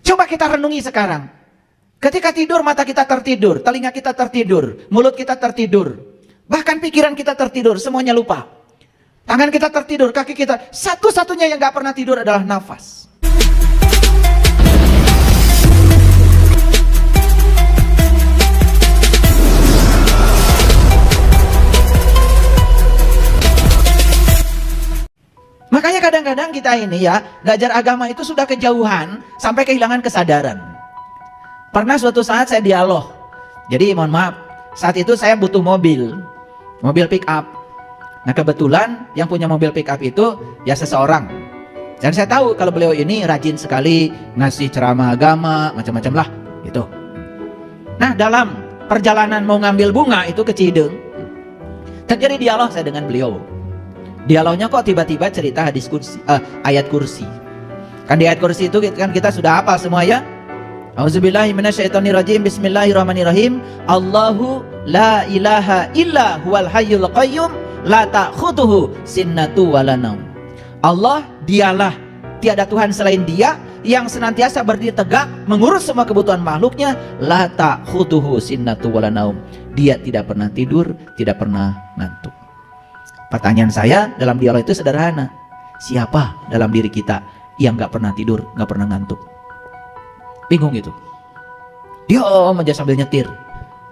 Coba kita renungi sekarang. Ketika tidur, mata kita tertidur, telinga kita tertidur, mulut kita tertidur, bahkan pikiran kita tertidur, semuanya lupa. Tangan kita tertidur, kaki kita, satu-satunya yang gak pernah tidur adalah nafas. Makanya kadang-kadang kita ini ya, belajar agama itu sudah kejauhan sampai kehilangan kesadaran. Pernah suatu saat saya dialog. Jadi mohon maaf, saat itu saya butuh mobil pick up. Nah kebetulan yang punya mobil pick up itu ya seseorang. Dan saya tahu kalau beliau ini rajin sekali ngasih ceramah agama, macam-macam lah gitu. Nah dalam perjalanan mau ngambil bunga itu ke Cideng, terjadi dialog saya dengan beliau. Dialognya kok tiba-tiba cerita hadis kursi, ayat kursi. Kan di ayat kursi itu kan kita sudah hafal semua ya. Auzubillahi minasyaitonirrajim. Bismillahirrahmanirrahim. Allahu la ilaha illa huwal hayyul qayyum la ta'khudhuhu sinnatu wala naum. Allah dialah, tiada Tuhan selain Dia yang senantiasa berdiri tegak mengurus semua kebutuhan makhluknya. La ta'khudhuhu sinnatu wala naum. Dia tidak pernah tidur, tidak pernah ngantuk. Pertanyaan saya dalam dialog itu sederhana. Siapa dalam diri kita yang gak pernah tidur, gak pernah ngantuk? Bingung gitu. Dia aja sambil nyetir.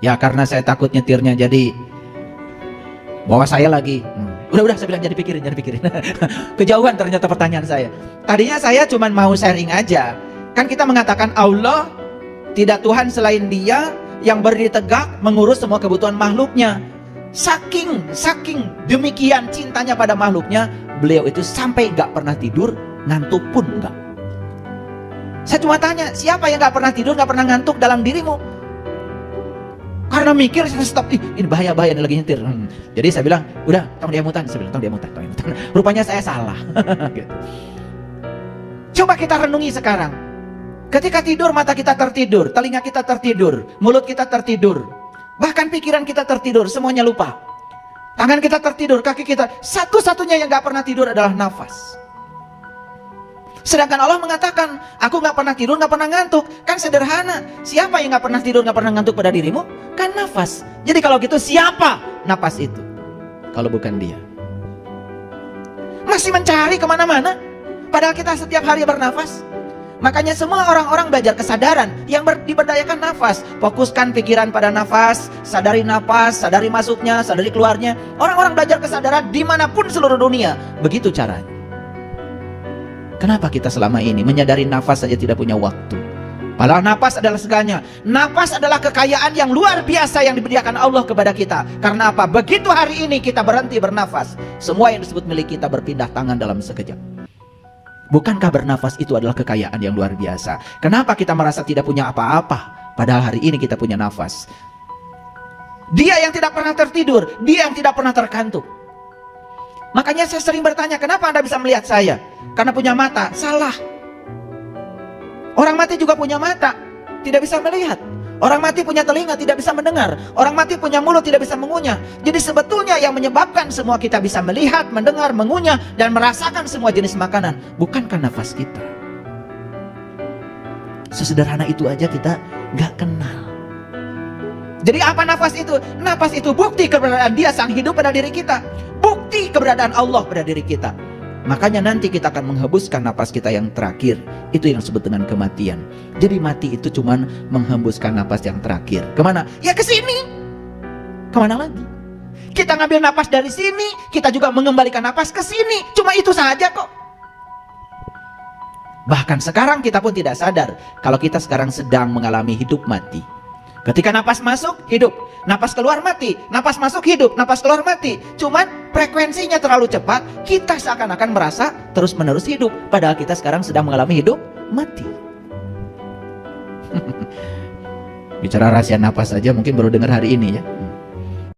Ya karena saya takut nyetirnya jadi bawa saya lagi. Udah saya bilang jangan dipikirin. Kejauhan ternyata pertanyaan saya. Tadinya saya cuma mau sharing aja. Kan kita mengatakan Allah tidak Tuhan selain Dia yang berdiri tegak mengurus semua kebutuhan makhluknya. Saking demikian cintanya pada makhluknya, beliau itu sampai gak pernah tidur, ngantuk pun enggak. Saya cuma tanya, siapa yang gak pernah tidur, gak pernah ngantuk dalam dirimu? Karena mikir, saya stop, ini bahaya lagi nyetir. Jadi saya bilang, udah, tong dia mutan. Saya bilang, tong dia mutan. Rupanya saya salah. Gitu. Coba kita renungi sekarang. Ketika tidur, mata kita tertidur, telinga kita tertidur, mulut kita tertidur, bahkan pikiran kita tertidur, semuanya lupa. Tangan kita tertidur, kaki kita, satu-satunya yang gak pernah tidur adalah nafas. Sedangkan Allah mengatakan, aku gak pernah tidur, gak pernah ngantuk. Kan sederhana, siapa yang gak pernah tidur, gak pernah ngantuk pada dirimu? Kan nafas. Jadi kalau gitu siapa nafas itu? Kalau bukan Dia. Masih mencari kemana-mana, padahal kita setiap hari bernafas. Makanya semua orang-orang belajar kesadaran yang diberdayakan nafas. Fokuskan pikiran pada nafas, sadari nafas, sadari masuknya, sadari keluarnya. Orang-orang belajar kesadaran dimanapun seluruh dunia. Begitu caranya. Kenapa kita selama ini menyadari nafas saja tidak punya waktu? Padahal nafas adalah segalanya. Nafas adalah kekayaan yang luar biasa yang diberikan Allah kepada kita. Karena apa? Begitu hari ini kita berhenti bernafas, semua yang disebut milik kita berpindah tangan dalam sekejap. Bukankah bernafas itu adalah kekayaan yang luar biasa? Kenapa kita merasa tidak punya apa-apa? Padahal hari ini kita punya nafas. Dia yang tidak pernah tertidur, Dia yang tidak pernah terkantuk. Makanya saya sering bertanya, kenapa Anda bisa melihat saya? Karena punya mata. Salah. Orang mati juga punya mata, tidak bisa melihat. Orang mati punya telinga, tidak bisa mendengar. Orang mati punya mulut, tidak bisa mengunyah. Jadi sebetulnya yang menyebabkan semua kita bisa melihat, mendengar, mengunyah, dan merasakan semua jenis makanan, bukankah nafas kita? Sesederhana itu aja kita gak kenal. Jadi apa nafas itu? Nafas itu bukti keberadaan Dia sang hidup pada diri kita. Bukti keberadaan Allah pada diri kita. Makanya nanti kita akan menghembuskan napas kita yang terakhir. Itu yang disebut dengan kematian. Jadi mati itu cuman menghembuskan napas yang terakhir. Kemana? Ya ke sini. Kemana lagi? Kita ngambil napas dari sini, kita juga mengembalikan napas ke sini. Cuma itu saja kok. Bahkan sekarang kita pun tidak sadar kalau kita sekarang sedang mengalami hidup mati. Ketika napas masuk, hidup. Napas keluar, mati. Napas masuk, hidup. Napas keluar, mati. Cuman frekuensinya terlalu cepat, kita seakan-akan merasa terus-menerus hidup. Padahal kita sekarang sedang mengalami hidup mati. Bicara rahasia napas saja mungkin baru dengar hari ini ya.